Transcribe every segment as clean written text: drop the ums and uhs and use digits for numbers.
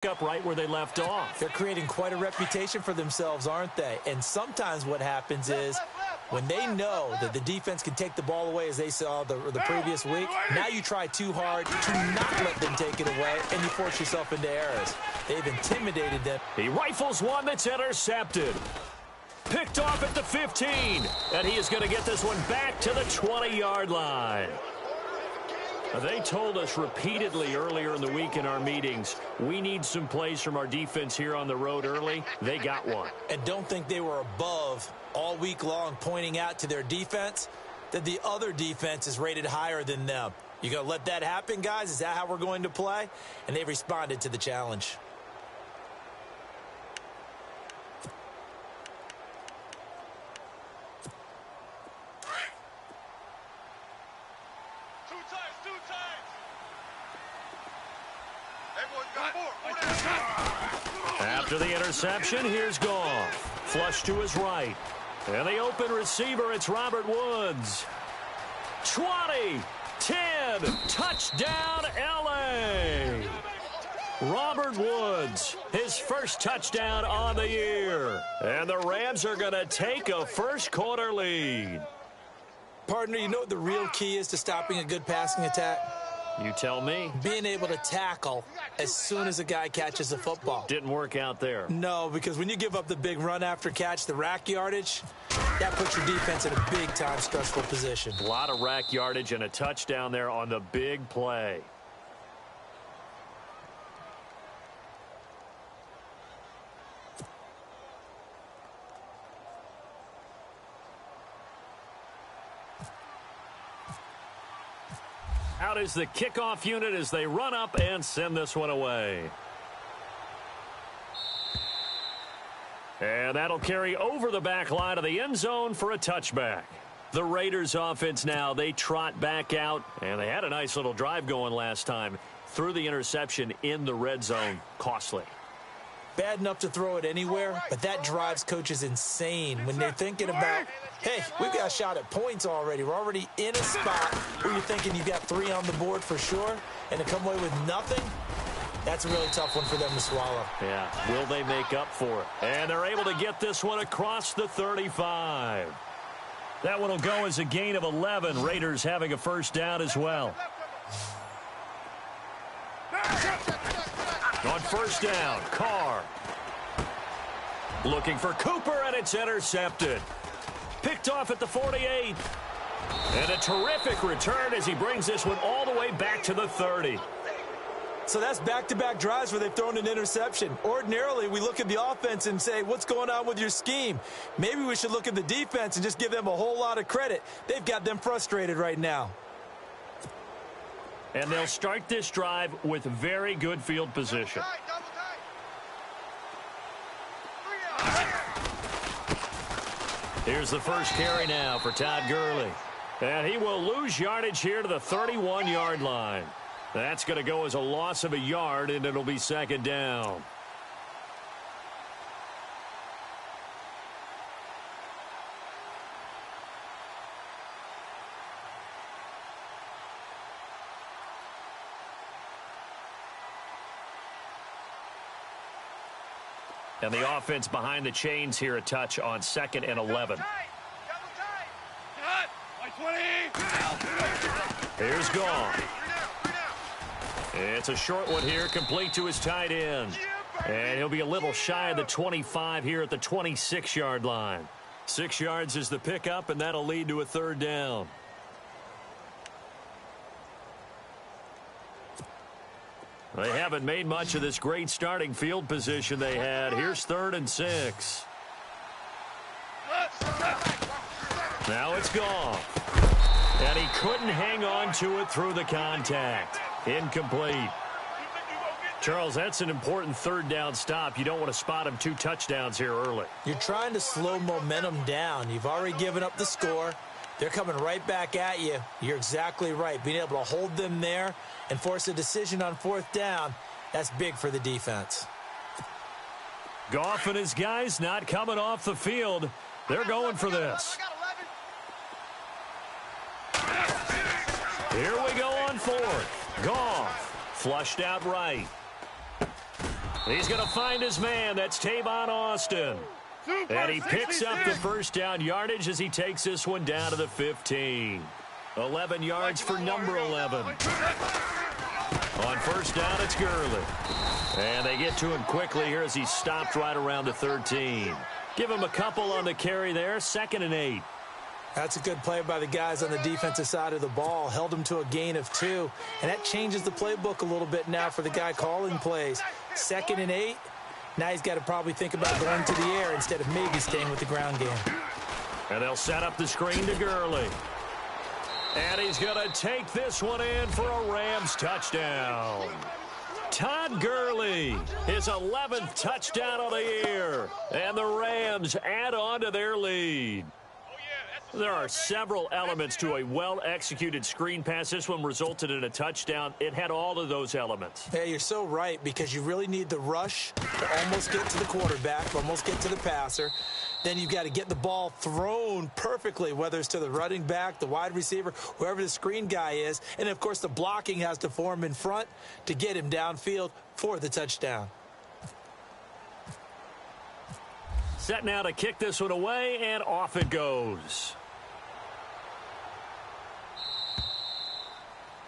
up right where they left off. They're creating quite a reputation for themselves, aren't they? And sometimes what happens is when they know that the defense can take the ball away, as they saw the previous week, now you try too hard to not let them take it away, and you force yourself into errors. They've intimidated them. He rifles one that's intercepted. Picked off at the 15, and he is going to get this one back to the 20-yard line. They told us repeatedly earlier in the week in our meetings, we need some plays from our defense here on the road early. They got one. And don't think they were above all week long pointing out to their defense that the other defense is rated higher than them. You going to let that happen, guys? Is that how we're going to play? And they responded to the challenge. After the interception, here's Goff. Flush to his right. And the open receiver, it's Robert Woods. 20, 10, touchdown LA. Robert Woods, his first touchdown on the year. And the Rams are going to take a first-quarter lead. Partner, you know what the real key is to stopping a good passing attack? You tell me. Being able to tackle as soon as a guy catches a football. Didn't work out there. No, because when you give up the big run after catch, the rack yardage, that puts your defense in a big-time stressful position. A lot of rack yardage and a touchdown there on the big play. Out is the kickoff unit as they run up and send this one away. And that'll carry over the back line of the end zone for a touchback. The Raiders offense now, they trot back out, and they had a nice little drive going last time. Threw the interception in the red zone. Costly. Bad enough to throw it anywhere, but that drives coaches insane when they're thinking about, hey, we've got a shot at points already. We're already in a spot where you're thinking you've got 3 on the board for sure, and to come away with nothing, that's a really tough one for them to swallow. Yeah, will they make up for it? And they're able to get this one across the 35. That one will go as a gain of 11. Raiders having a first down as well. On first down, Carr. Looking for Cooper, and it's intercepted. Picked off at the 48. And a terrific return as he brings this one all the way back to the 30. So that's back-to-back drives where they've thrown an interception. Ordinarily, we look at the offense and say, what's going on with your scheme? Maybe we should look at the defense and just give them a whole lot of credit. They've got them frustrated right now. And they'll start this drive with very good field position. Here's the first carry now for Todd Gurley. And he will lose yardage here to the 31-yard line. That's going to go as a loss of a yard, and it'll be second down. And the offense behind the chains here a touch on 2nd and 11. Here's Goff. It's a short one here, complete to his tight end. And he'll be a little shy of the 25 here at the 26-yard line. 6 yards is the pickup, and that'll lead to a third down. They haven't made much of this great starting field position they had. Here's 3rd and 6. Now it's Goff. And he couldn't hang on to it through the contact. Incomplete. Charles, that's an important third down stop. You don't want to spot him 2 touchdowns here early. You're trying to slow momentum down. You've already given up the score. They're coming right back at you. You're exactly right. Being able to hold them there and force a decision on 4th down, that's big for the defense. Goff and his guys not coming off the field. They're going for this. Here we go on 4th. Goff flushed out right. He's going to find his man. That's Tavon Austin. And he picks up the first down yardage as he takes this one down to the 15. 11 yards for number 11. On first down, it's Gurley. And they get to him quickly here as he stopped right around the 13. Give him a couple on the carry there. 2nd and 8. That's a good play by the guys on the defensive side of the ball. Held him to a gain of 2. And that changes the playbook a little bit now for the guy calling plays. 2nd and 8. Now he's got to probably think about going to the air instead of maybe staying with the ground game. And they'll set up the screen to Gurley. And he's going to take this one in for a Rams touchdown. Todd Gurley, his 11th touchdown of the year. And the Rams add on to their lead. There are several elements to a well-executed screen pass. This one resulted in a touchdown. It had all of those elements. Yeah, you're so right, because you really need the rush to almost get to the quarterback, almost get to the passer. Then you've got to get the ball thrown perfectly, whether it's to the running back, the wide receiver, whoever the screen guy is. And, of course, the blocking has to form in front to get him downfield for the touchdown. Set now to kick this one away, and off it goes.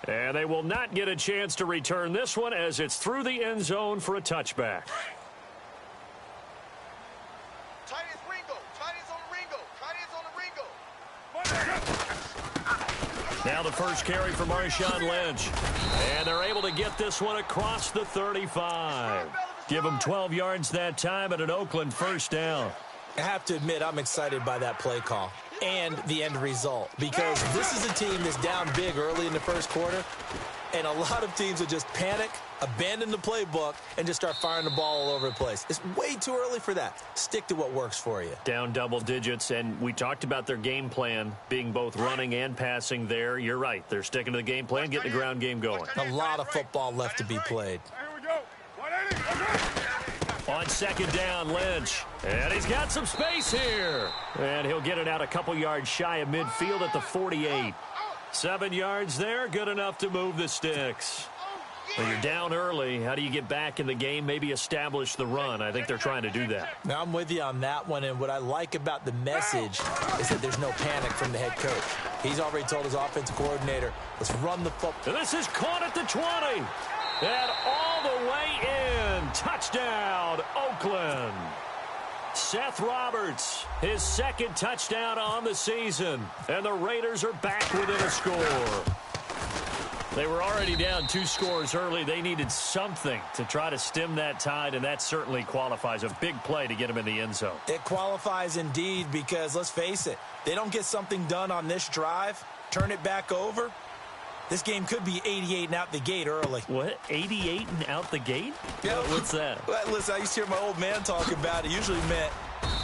And they will not get a chance to return this one as it's through the end zone for a touchback. Tight ends Ringo. Tight ends on the Ringo. Now the first carry for Marshawn Lynch. And they're able to get this one across the 35. Give them 12 yards that time and an Oakland first down. I have to admit, I'm excited by that play call and the end result, because this is a team that's down big early in the first quarter, and a lot of teams will just panic, abandon the playbook, and just start firing the ball all over the place. It's way too early for that. Stick to what works for you. Down double digits, and we talked about their game plan being both running and passing there. You're right. They're sticking to the game plan, getting the ground game going. A lot of football left to be played. On second down, Lynch. And he's got some space here. And he'll get it out a couple yards shy of midfield at the 48. 7 yards there, good enough to move the sticks. When you're down early, how do you get back in the game, maybe establish the run? I think they're trying to do that. Now, I'm with you on that one, and what I like about the message is that there's no panic from the head coach. He's already told his offensive coordinator, let's run the football. And this is caught at the 20. And all the way in. Touchdown, Oakland. Seth Roberts, his 2nd touchdown on the season. And the Raiders are back within a score. They were already down 2 scores early. They needed something to try to stem that tide, and that certainly qualifies. A big play to get them in the end zone. It qualifies indeed, because let's face it, they don't get something done on this drive, turn it back over, this game could be 88 and out the gate early. What? 88 and out the gate? Yeah. What's that? Well, listen, I used to hear my old man talk about it. Usually meant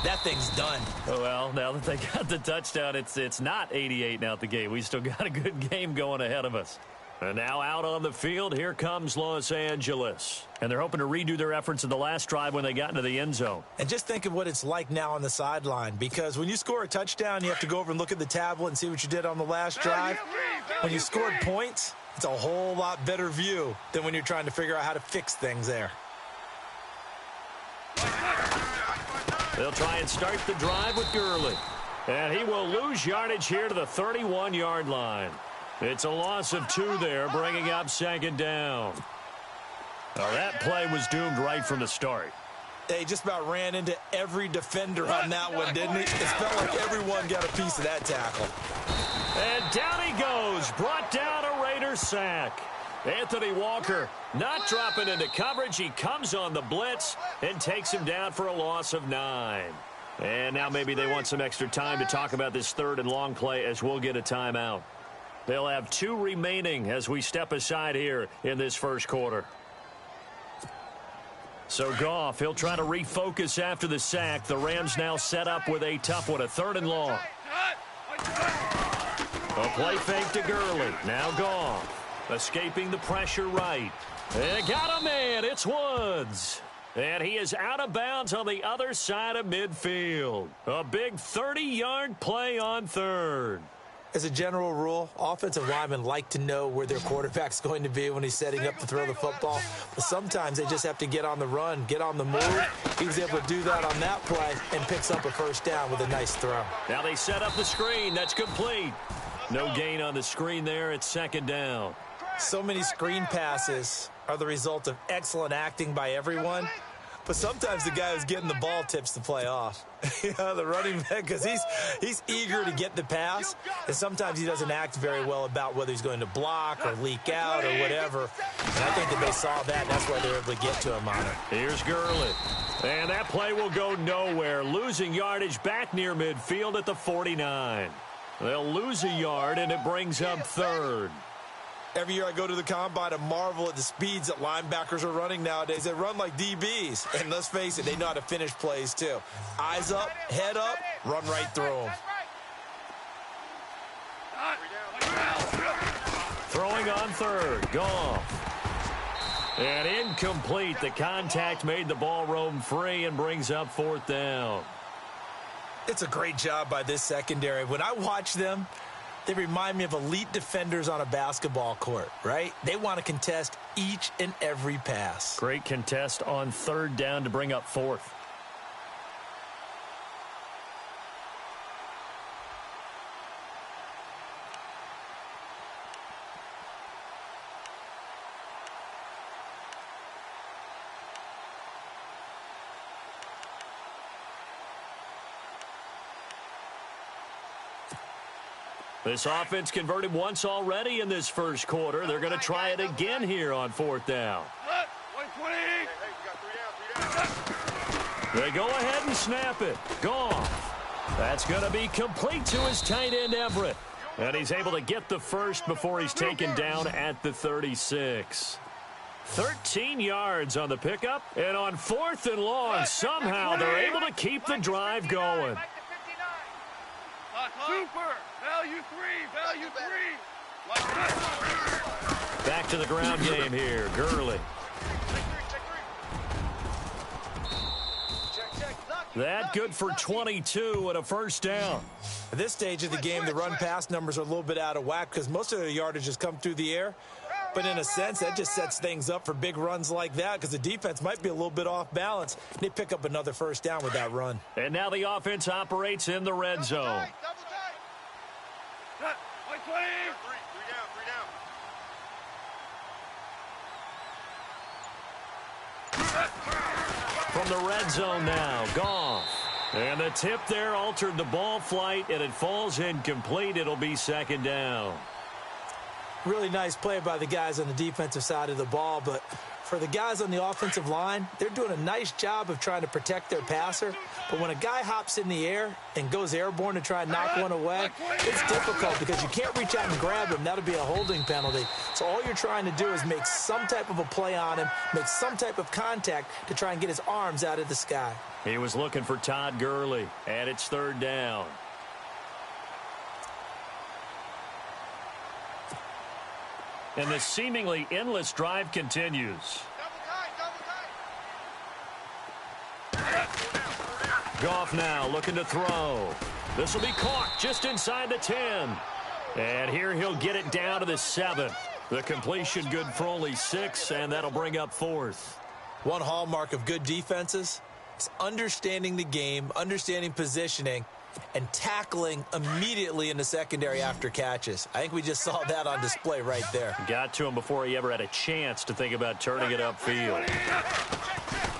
that thing's done. Oh, well, now that they got the touchdown, it's not 88 and out the gate. We still got a good game going ahead of us. And now out on the field, here comes Los Angeles. And they're hoping to redo their efforts in the last drive when they got into the end zone. And just think of what it's like now on the sideline, because when you score a touchdown, you have to go over and look at the tablet and see what you did on the last drive. When you scored points, it's a whole lot better view than when you're trying to figure out how to fix things there. They'll try and start the drive with Gurley. And he will lose yardage here to the 31-yard line. It's a loss of 2 there, bringing up 2nd down. Now that play was doomed right from the start. They just about ran into every defender on that one, didn't he? It felt like everyone got a piece of that tackle. And down he goes, brought down a Raiders sack. Anthony Walker not dropping into coverage. He comes on the blitz and takes him down for a loss of 9. And now maybe they want some extra time to talk about this 3rd and long play, as we'll get a timeout. They'll have 2 remaining as we step aside here in this first quarter. So Goff, he'll try to refocus after the sack. The Rams now set up with a tough one, a 3rd and long. A play fake to Gurley. Now Goff, escaping the pressure right. And got a man, it's Woods. And he is out of bounds on the other side of midfield. A big 30-yard play on 3rd. As a general rule, offensive linemen like to know where their quarterback's going to be when he's setting up to throw the football. But sometimes they just have to get on the run, get on the move. He was able to do that on that play and picks up a first down with a nice throw. Now they set up the screen. That's complete. No gain on the screen there. It's second down. So many screen passes are the result of excellent acting by everyone. But sometimes the guy who's getting the ball tips the play off. The running back, because he's eager to get the pass, and sometimes he doesn't act very well about whether he's going to block or leak out or whatever. And I think that they saw that, and that's why they were able to get to him on it. Here's Gurley. And that play will go nowhere, losing yardage back near midfield at the 49. They'll lose a yard, and it brings up third. Every year I go to the combine and marvel at the speeds that linebackers are running nowadays. They run like DBs. And let's face it, they know how to finish plays too. Eyes up, head up, run right through them. Throwing on third, Goff. And incomplete. The contact made the ball roam free and brings up fourth down. It's a great job by this secondary. When I watch them, they remind me of elite defenders on a basketball court, right? They want to contest each and every pass. Great contest on third down to bring up fourth. This offense converted once already in this first quarter. They're going to try it again here on fourth down. They go ahead and snap it. Goff. That's going to be complete to his tight end, Everett. And he's able to get the first before he's taken down at the 36. 13 yards on the pickup. And on fourth and long, somehow they're able to keep the drive going. Super. Value three. Back to the ground game here. Gurley. That good for 22 and a first down. At this stage of the game, the run-pass numbers are a little bit out of whack because most of their yardage has come through the air. But in a sense, that just sets things up for big runs like that because the defense might be a little bit off balance. They pick up another first down with that run. And now the offense operates in the red zone. From the red zone now, Goff. And the tip there altered the ball flight, and it falls incomplete. It'll be second down. Really nice play by the guys on the defensive side of the ball, but for the guys on the offensive line, they're doing a nice job of trying to protect their passer. But when a guy hops in the air and goes airborne to try and knock one away, it's difficult because you can't reach out and grab him. That'll be a holding penalty. So all you're trying to do is make some type of a play on him, make some type of contact to try and get his arms out of the sky. He was looking for Todd Gurley, and it's third down. And the seemingly endless drive continues. Goff now looking to throw. This will be caught just inside the 10. And here he'll get it down to the 7. The completion good for only 6, and that'll bring up fourth. One hallmark of good defenses is understanding the game, understanding positioning, and tackling immediately in the secondary after catches. I think we just saw that on display right there. Got to him before he ever had a chance to think about turning it upfield.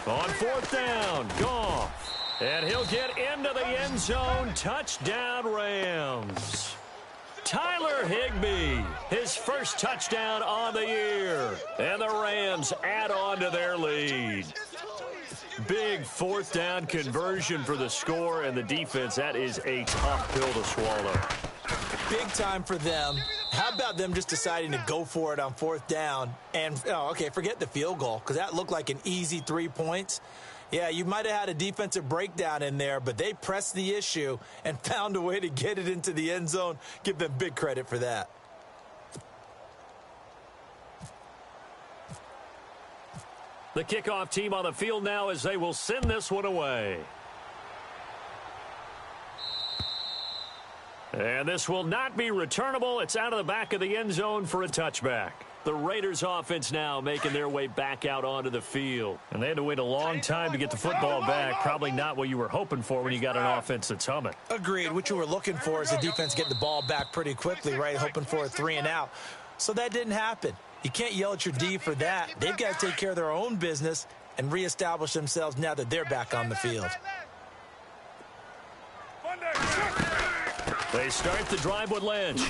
On fourth down, Goff. And he'll get into the end zone. Touchdown, Rams. Tyler Higbee, his first touchdown on the year. And the Rams add on to their lead. Big fourth down conversion for the score, and the defense, that is a tough pill to swallow. Big time for them. How about them just deciding to go for it on fourth down? And, forget the field goal, because that looked like an easy 3 points. Yeah, you might have had a defensive breakdown in there, but they pressed the issue and found a way to get it into the end zone. Give them big credit for that. The kickoff team on the field now as they will send this one away. And this will not be returnable. It's out of the back of the end zone for a touchback. The Raiders offense now making their way back out onto the field. And they had to wait a long time to get the football back. Probably not what you were hoping for when you got an offense that's humming. Agreed. What you were looking for is the defense getting the ball back pretty quickly, right? Hoping for a 3 and out. So that didn't happen. You can't yell at your D for that. They've got to take care of their own business and reestablish themselves now that they're back on the field. They start the drive with Lynch.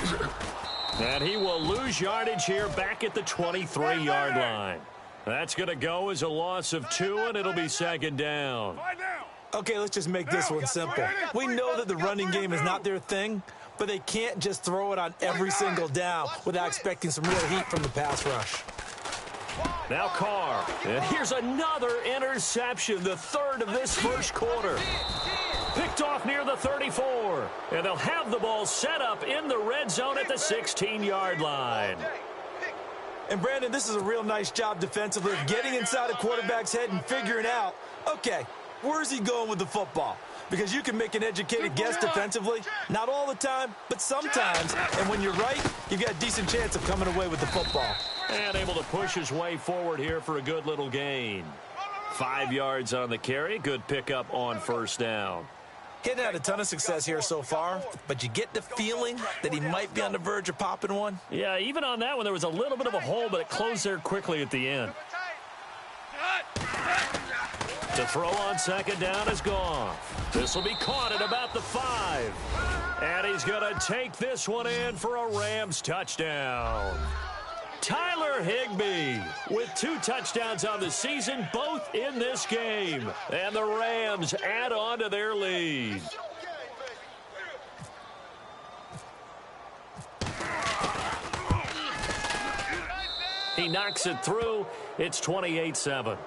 And he will lose yardage here back at the 23-yard line. That's going to go as a loss of 2, and it'll be second down. Okay, let's just make this one simple. We know that the running game is not their thing, but they can't just throw it on every single down without expecting some real heat from the pass rush. Now Carr. And here's another interception, the third of this first quarter. Picked off near the 34. And they'll have the ball set up in the red zone at the 16-yard line. And, Brandon, this is a real nice job defensively of getting inside a quarterback's head and figuring out, okay, where's he going with the football? Because you can make an educated guess defensively. Not all the time, but sometimes. And when you're right, you've got a decent chance of coming away with the football. And able to push his way forward here for a good little gain. 5 yards on the carry. Good pickup on first down. He hadn't had a ton of success here so far, but you get the feeling that he might be on the verge of popping one. Yeah, even on that one, there was a little bit of a hole, but it closed there quickly at the end. The throw on second down is gone. This will be caught at about the 5. And he's going to take this one in for a Rams touchdown. Tyler Higbee with 2 touchdowns on the season, both in this game. And the Rams add on to their lead. He knocks it through. It's 28-7.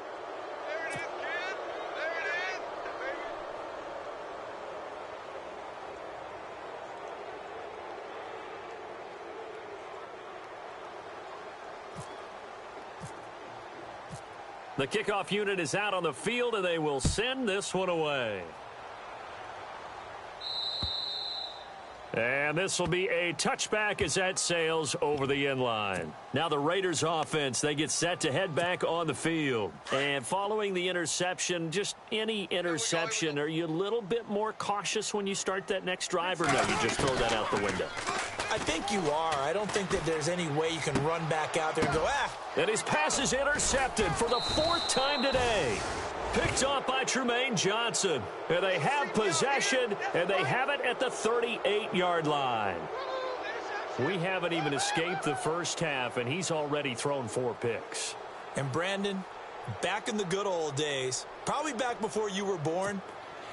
The kickoff unit is out on the field, and they will send this one away. And this will be a touchback as that sails over the end line. Now the Raiders offense, they get set to head back on the field. And following the interception, just any interception, are you a little bit more cautious when you start that next drive, or no, you just throw that out the window? I think you are. I don't think that there's any way you can run back out there and go, And his pass is intercepted for the 4th time today. Picked off by Trumaine Johnson. And they have possession, and they have it at the 38-yard line. We haven't even escaped the first half, and he's already thrown 4 picks. And, Brandon, back in the good old days, probably back before you were born,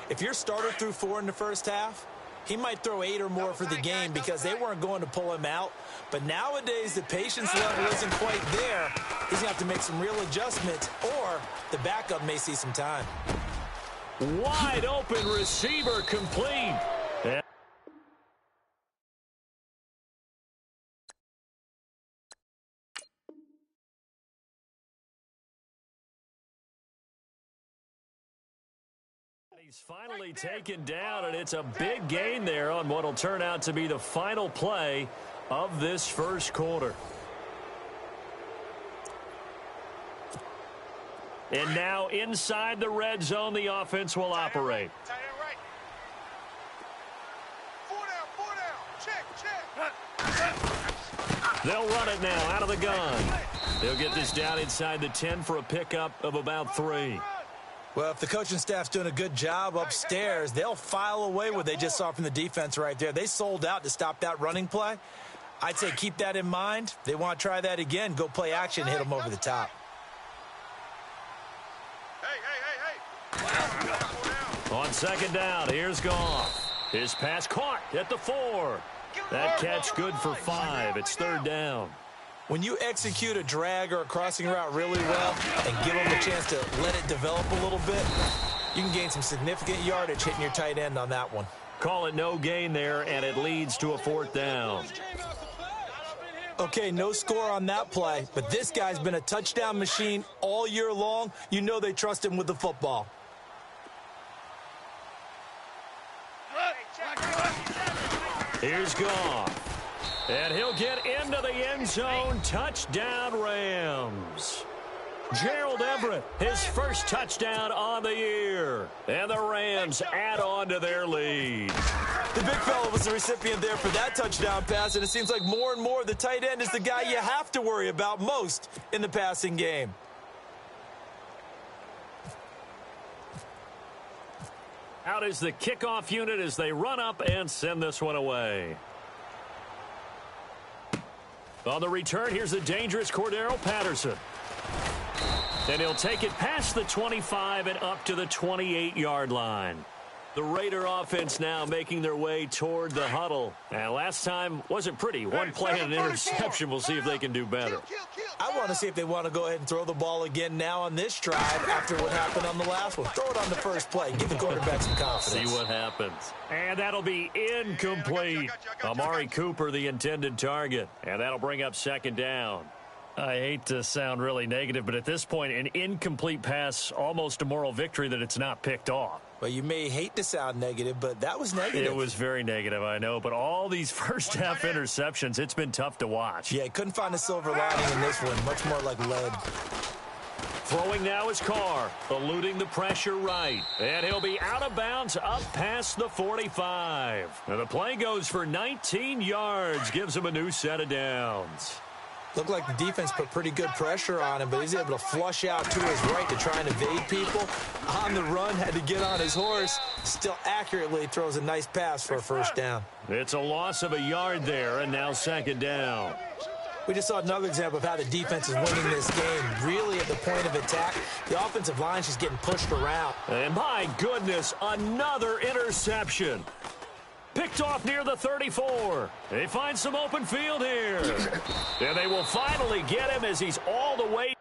if your starter threw 4 in the first half, he might throw 8 or more for the game because they weren't going to pull him out. But nowadays, the patience level isn't quite there. He's going to have to make some real adjustments, or the backup may see some time. Wide open receiver complete. He's finally taken down, and it's a big gain there on what will turn out to be the final play of this first quarter. And now inside the red zone, the offense will operate. They'll run it now out of the gun. They'll get this down inside the 10 for a pickup of about 3. Well, if the coaching staff's doing a good job upstairs, they'll file away what they just saw from the defense right there. They sold out to stop that running play. I'd say keep that in mind. They want to try that again. Go play action and hit them over the top. On second down, here's Goff. His pass caught at the 4. That catch good for 5. It's 3rd down. When you execute a drag or a crossing route really well and give them a chance to let it develop a little bit, you can gain some significant yardage hitting your tight end on that one. Call it no gain there, and it leads to a 4th down. Okay, no score on that play, but this guy's been a touchdown machine all year long. You know they trust him with the football. Here's Goff. And he'll get into the end zone. Touchdown, Rams. Gerald Everett, his first touchdown on the year. And the Rams add on to their lead. The big fella was the recipient there for that touchdown pass, and it seems like more and more the tight end is the guy you have to worry about most in the passing game. Out is the kickoff unit as they run up and send this one away. On the return, here's the dangerous Cordero Patterson. And he'll take it past the 25 and up to the 28-yard line. The Raider offense now making their way toward the huddle. And last time wasn't pretty. One play and an interception. We'll see if they can do better. I want to see if they want to go ahead and throw the ball again now on this drive after what happened on the last one. Throw it on the first play. Give the quarterback some confidence. See what happens. And that'll be incomplete. Amari Cooper, the intended target. And that'll bring up second down. I hate to sound really negative, but at this point, an incomplete pass, almost a moral victory that it's not picked off. Well, you may hate to sound negative, but that was negative. It was very negative, I know, but all these first-half interceptions, it's been tough to watch. Yeah, couldn't find a silver lining in this one. Much more like lead. Throwing now is Carr, eluding the pressure right. And he'll be out of bounds up past the 45. And the play goes for 19 yards, gives him a new set of downs. Looked like the defense put pretty good pressure on him, but he's able to flush out to his right to try and evade people. On the run, had to get on his horse. Still accurately throws a nice pass for a first down. It's a loss of a yard there, and now second down. We just saw another example of how the defense is winning this game. Really at the point of attack, the offensive line is just getting pushed around. And my goodness, another interception. Picked off near the 34. They find some open field here. And they will finally get him as he's all the way